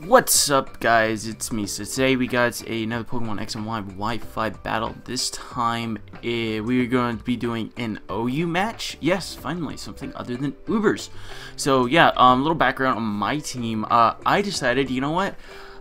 What's up, guys? It's me. So today we got another Pokemon X and Y Wi-Fi battle. This time we are going to be doing an OU match. Yes, finally something other than Ubers. So yeah, little background on my team. I decided, you know what?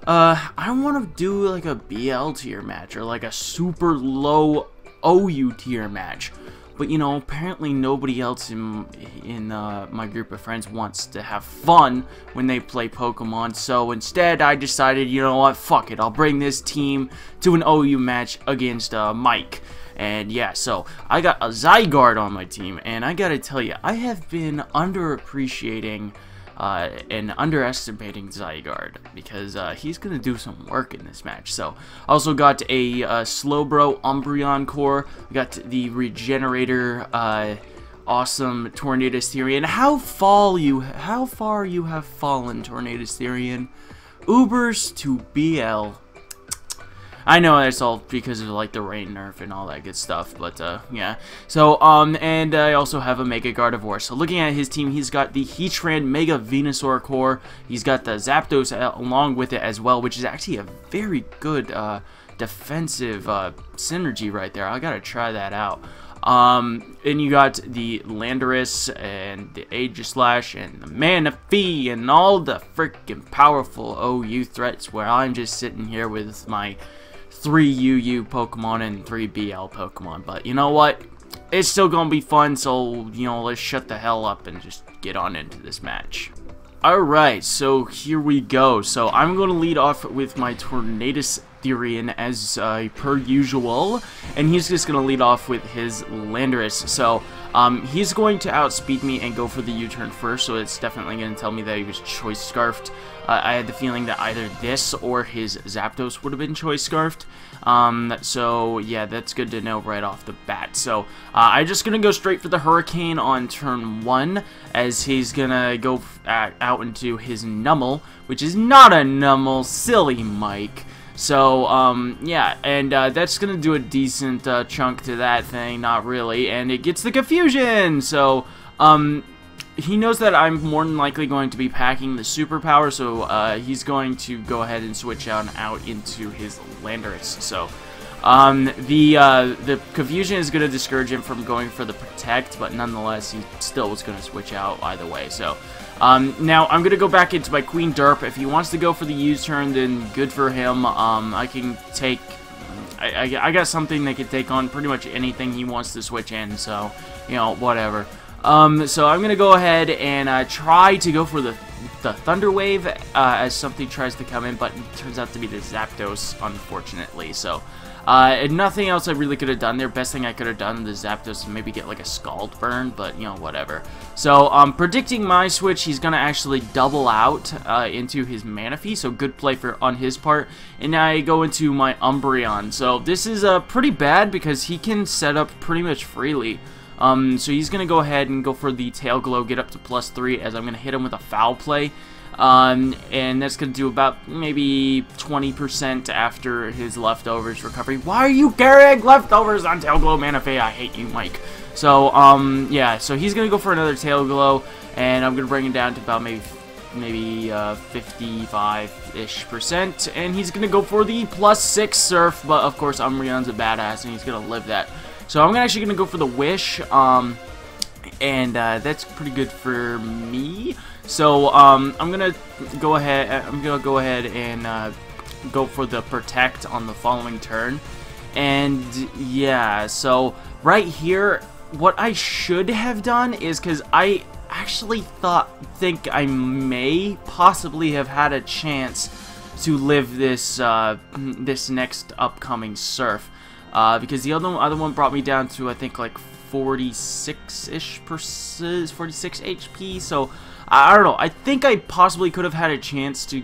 I want to do like a BL tier match or like a super low OU tier match. But you know, apparently nobody else in my group of friends wants to have fun when they play Pokemon. So instead, I decided, you know what, fuck it. I'll bring this team to an OU match against Mike. And yeah, so I got a Zygarde on my team, and I gotta tell you, I have been underappreciating and underestimating Zygarde because he's gonna do some work in this match. So also got a Slowbro Umbreon core. We got the Regenerator, awesome Tornadus Therian. How far you have fallen, Tornadus Therian? Ubers to BL. I know that's all because of like the rain nerf and all that good stuff, but yeah. So and I also have a Mega Gardevoir. So looking at his team, he's got the Heatran Mega Venusaur core. He's got the Zapdos along with it as well, which is actually a very good defensive synergy right there. I gotta try that out. And you got the Landorus and the Aegislash and the Manaphy and all the freaking powerful OU threats, where I'm just sitting here with my 3 UU Pokemon and 3 BL Pokemon. But you know what? It's still gonna be fun, so, you know, let's shut the hell up and just get on into this match. Alright, so here we go. So I'm gonna lead off with my Tornadus Therian as per usual, and he's just gonna lead off with his Landorus. So he's going to outspeed me and go for the U-turn first, so it's definitely gonna tell me that he was Choice Scarfed. I had the feeling that either this or his Zapdos would have been Choice Scarfed. So yeah, that's good to know right off the bat. So I'm just gonna go straight for the Hurricane on turn 1, as he's gonna go out into his Numel, which is not a Numel, silly Mike. So, yeah, and that's gonna do a decent chunk to that thing, not really, and it gets the Confusion! So, he knows that I'm more than likely going to be packing the superpower, so he's going to go ahead and switch out into his Landorus. So, the Confusion is going to discourage him from going for the Protect, but nonetheless, he still was going to switch out either way. So, now I'm going to go back into my Queen Derp. If he wants to go for the U-turn, then good for him. I can take... I got something that can take on pretty much anything he wants to switch in, so, you know, whatever. So I'm going to go ahead and try to go for the Thunder Wave as something tries to come in, but it turns out to be the Zapdos, unfortunately. So nothing else I really could have done there. Best thing I could have done, the Zapdos, and maybe get like a Scald Burn, but you know, whatever. So predicting my switch, he's going to actually double out into his Manaphy, so good play on his part. And now I go into my Umbreon. So this is pretty bad because he can set up pretty much freely. So he's going to go ahead and go for the Tail Glow, get up to +3, as I'm going to hit him with a Foul Play. And that's going to do about maybe 20% after his Leftovers recovery. Why are you carrying Leftovers on Tail Glow, Manaphy? I hate you, Mike. So, yeah, so he's going to go for another Tail Glow, and I'm going to bring him down to about maybe 55-ish%, and he's going to go for the +6 Surf, but of course Umbreon's a badass, and he's going to live that. So I'm actually going to go for the Wish, and that's pretty good for me. So I'm going to go ahead and go for the Protect on the following turn. And yeah, so right here, what I should have done is, because I actually think I may possibly have had a chance to live this this next upcoming Surf. Because the other one brought me down to, I think, like 46-ish, 46 HP, so I don't know. I think I possibly could have had a chance to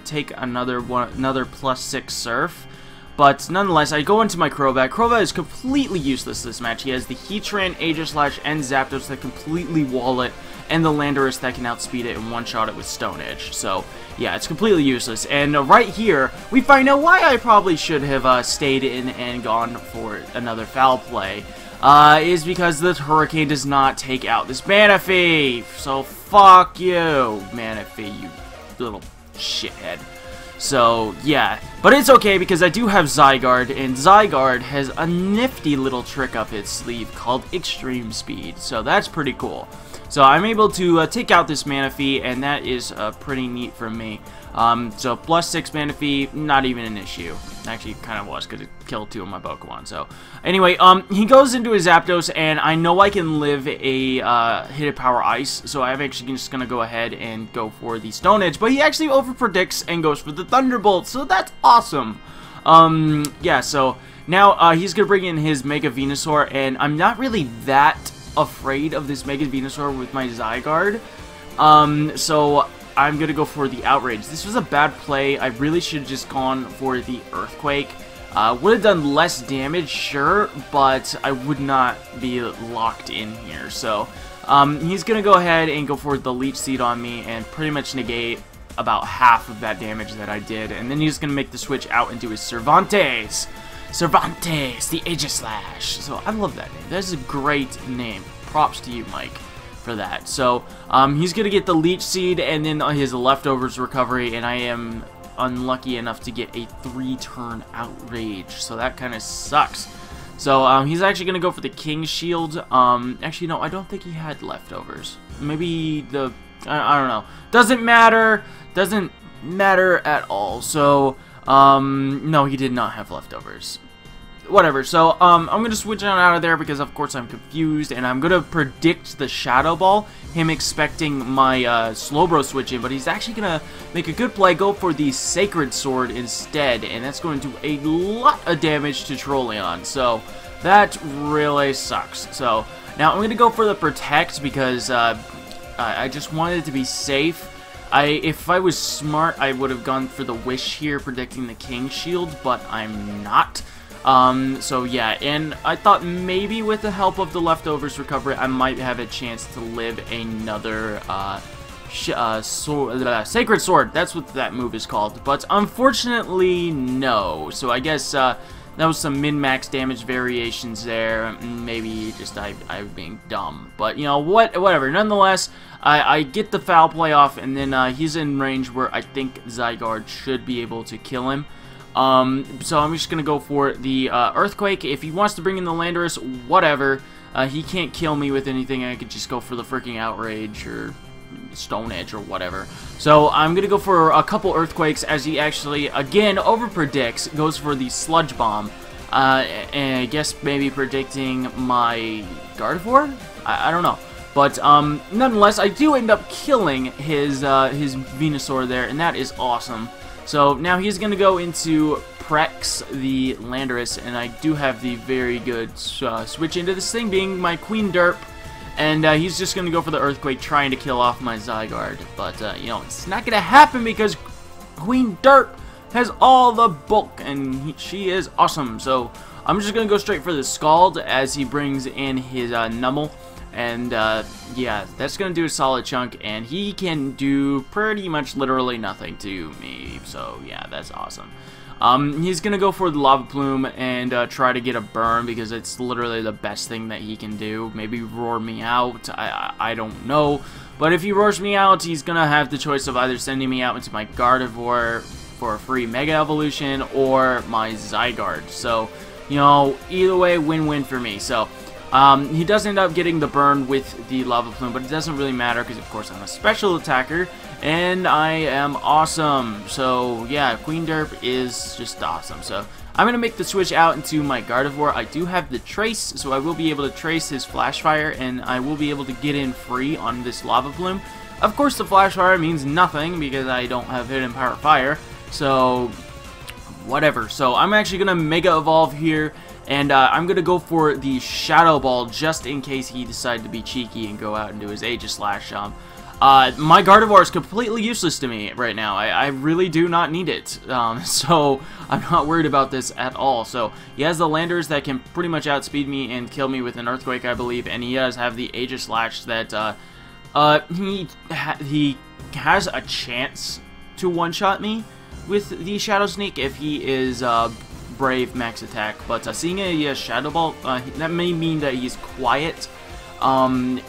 take another +6 Surf, but nonetheless, I go into my Crobat. Crobat is completely useless this match. He has the Heatran, Aegislash, and Zapdos that completely wall it, and the Landorus that can outspeed it and one-shot it with Stone Edge. So, yeah, it's completely useless. And right here, we find out why I probably should have stayed in and gone for another Foul Play. Is because the Hurricane does not take out this Manaphy. So, fuck you, Manaphy, you little shithead. So, yeah. But it's okay because I do have Zygarde, and Zygarde has a nifty little trick up its sleeve called Extreme Speed. So that's pretty cool. So I'm able to take out this Manaphy, and that is pretty neat for me. So plus 6 Manaphy, not even an issue. Actually, kind of was, because it killed 2 of my Pokemon. So anyway, he goes into his Zapdos, and I know I can live a Hidden Power Ice, so I'm actually just going to go ahead and go for the Stone Edge. But he actually overpredicts and goes for the Thunderbolt, so that's awesome. Yeah, so now he's going to bring in his Mega Venusaur, and I'm not really that afraid of this Mega Venusaur with my Zygarde. So I'm gonna go for the Outrage. This was a bad play. I really should have just gone for the Earthquake. Would have done less damage, sure, but I would not be locked in here. So he's gonna go ahead and go for the Leech Seed on me and pretty much negate about half of that damage that I did. And then he's gonna make the switch out into his Cervantes. Cervantes, the Aegislash. So I love that name. That's a great name. Props to you, Mike, for that. So he's gonna get the Leech Seed and then his Leftovers recovery, and I am unlucky enough to get a 3-turn Outrage. So that kind of sucks. So he's actually gonna go for the King Shield. Actually, no, I don't think he had Leftovers. Maybe the I don't know. Doesn't matter. Doesn't matter at all. So no, he did not have Leftovers. Whatever, so I'm going to switch on out of there because of course I'm confused, and I'm going to predict the Shadow Ball, him expecting my Slowbro switch in, but he's actually going to make a good play, go for the Sacred Sword instead, and that's going to do a lot of damage to Trolleon, so that really sucks. So now I'm going to go for the Protect because I just wanted to be safe. If I was smart, I would have gone for the Wish here, predicting the King Shield, but I'm not. So yeah, and I thought maybe with the help of the Leftovers recovery, I might have a chance to live another, Sacred Sword. That's what that move is called. But unfortunately, no. So I guess, that was some min-max damage variations there. Maybe just I being dumb. But, you know, whatever. Nonetheless, I get the foul play off, and then he's in range where I think Zygarde should be able to kill him. So I'm just going to go for the Earthquake. If he wants to bring in the Landorus, whatever. He can't kill me with anything. I could just go for the freaking Outrage or Stone Edge or whatever. So I'm going to go for a couple Earthquakes as he actually, again, overpredicts, goes for the Sludge Bomb. And I guess maybe predicting my Gardevoir? I don't know. But nonetheless, I do end up killing his Venusaur there, and that is awesome. So now he's going to go into Prex, the Landorus, and I do have the very good switch into this thing being my Queen Derp, and he's just going to go for the Earthquake trying to kill off my Zygarde. But, you know, it's not going to happen because Queen Derp has all the bulk, and she is awesome. So I'm just going to go straight for the Scald as he brings in his Numel. And, yeah, that's going to do a solid chunk, and he can do pretty much literally nothing to me, so, yeah, that's awesome. He's going to go for the Lava Plume and try to get a burn, because it's literally the best thing that he can do. Maybe roar me out, I don't know, but if he roars me out, he's going to have the choice of either sending me out into my Gardevoir for a free Mega Evolution, or my Zygarde, so, you know, either way, win-win for me, so... he does end up getting the burn with the Lava Plume, but it doesn't really matter because, of course, I'm a special attacker, and I am awesome. So, yeah, Queen Derp is just awesome. So, I'm going to make the switch out into my Gardevoir. I do have the Trace, so I will be able to trace his Flash Fire, and I will be able to get in free on this Lava Plume. Of course, the Flash Fire means nothing because I don't have Hidden Power Fire, so whatever. So, I'm actually going to Mega Evolve here. And I'm going to go for the Shadow Ball just in case he decided to be cheeky and go out and do his Aegislash. My Gardevoir is completely useless to me right now. I really do not need it. So I'm not worried about this at all. So he has the Landers that can pretty much outspeed me and kill me with an Earthquake, I believe. And he does have the Aegislash that he has a chance to one-shot me with the Shadow Sneak if he is... Brave max attack, but seeing a Shadow Ball, that may mean that he's quiet, and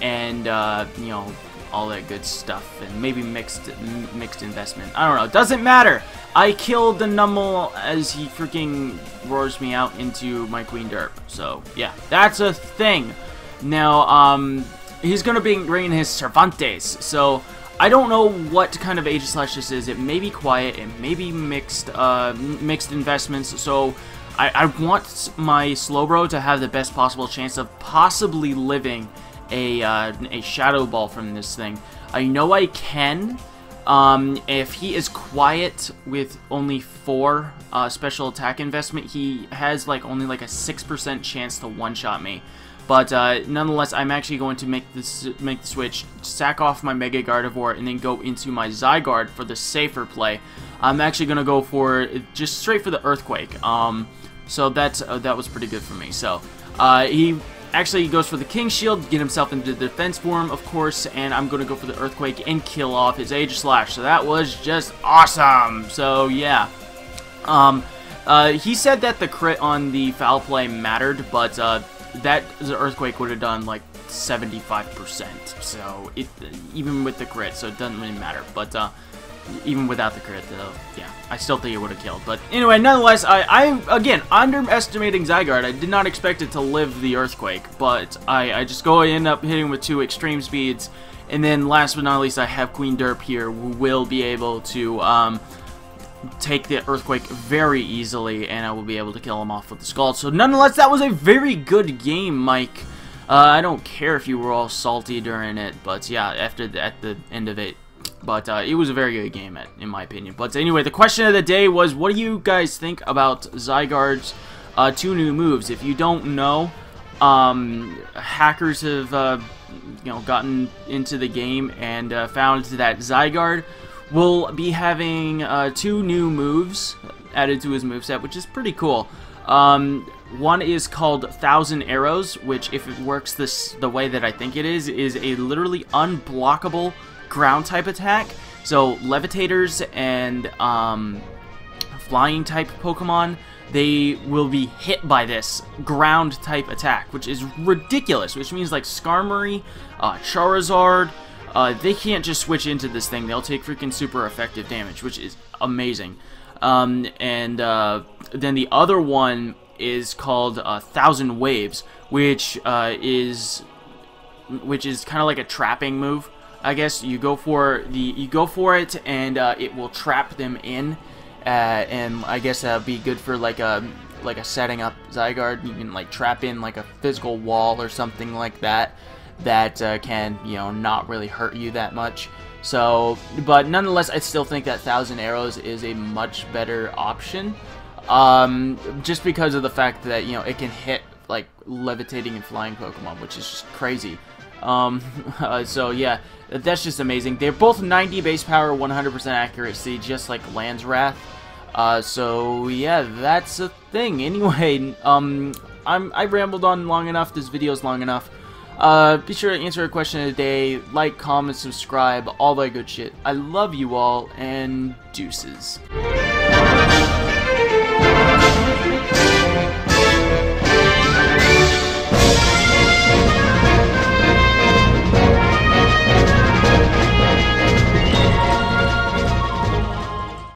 you know, all that good stuff, and maybe mixed investment. I don't know. It doesn't matter. I killed the Numel as he freaking roars me out into my Queen Derp. So yeah, that's a thing. Now he's gonna be bringing his Cervantes. So I don't know what kind of Aegislash this is. It may be quiet. It may be mixed investments. So I want my Slowbro to have the best possible chance of possibly living a Shadow Ball from this thing. I know I can. If he is quiet with only 4 special attack investment, he has like only like a 6% chance to one-shot me. But nonetheless, I'm actually going to make the switch, sack off my Mega Gardevoir, and then go into my Zygarde for the safer play. I'm actually going to go for just straight for the Earthquake. So that was pretty good for me. So he actually goes for the King Shield, get himself into the defense form, of course, and I'm going to go for the Earthquake and kill off his Aegislash. So that was just awesome. So yeah. He said that the crit on the foul play mattered, but that the Earthquake would have done like 75%. So even with the crit, so it doesn't really matter. But even without the crit, though, yeah, I still think it would have killed. But anyway, nonetheless, I again underestimating Zygarde. I did not expect it to live the Earthquake, but I just end up hitting with 2 extreme speeds, and then last but not least, I have Queen Derp here, who will be able to take the Earthquake very easily, and I will be able to kill him off with the Scald. So nonetheless, that was a very good game, Mike. I don't care if you were all salty during it, but yeah, at the end of it. But it was a very good game, in my opinion. But anyway, the question of the day was, what do you guys think about Zygarde's 2 new moves? If you don't know, hackers have gotten into the game and found that Zygarde will be having 2 new moves added to his moveset, which is pretty cool. One is called 1,000 Arrows, which, if it works the way that I think it is a literally unblockable ground type attack. So levitators and flying type Pokemon, they will be hit by this ground type attack, which is ridiculous. Which means like Skarmory, Charizard, they can't just switch into this thing. They'll take freaking super effective damage, which is amazing. Then the other one is called 1,000 Waves, which is kind of like a trapping move. I guess you go for it, and it will trap them in, and I guess that'd be good for like a setting up Zygarde. You can like trap in like a physical wall or something like that can not really hurt you that much. So, but nonetheless, I still think that 1,000 Arrows is a much better option, just because of the fact that it can hit like levitating and flying Pokemon, which is just crazy. So yeah, that's just amazing. They're both 90 base power, 100% accuracy, just like Landswrath. So yeah, that's a thing. Anyway, I rambled on long enough. This video's long enough. Be sure to answer a question of the day, like, comment, subscribe, all that good shit. I love you all, and deuces.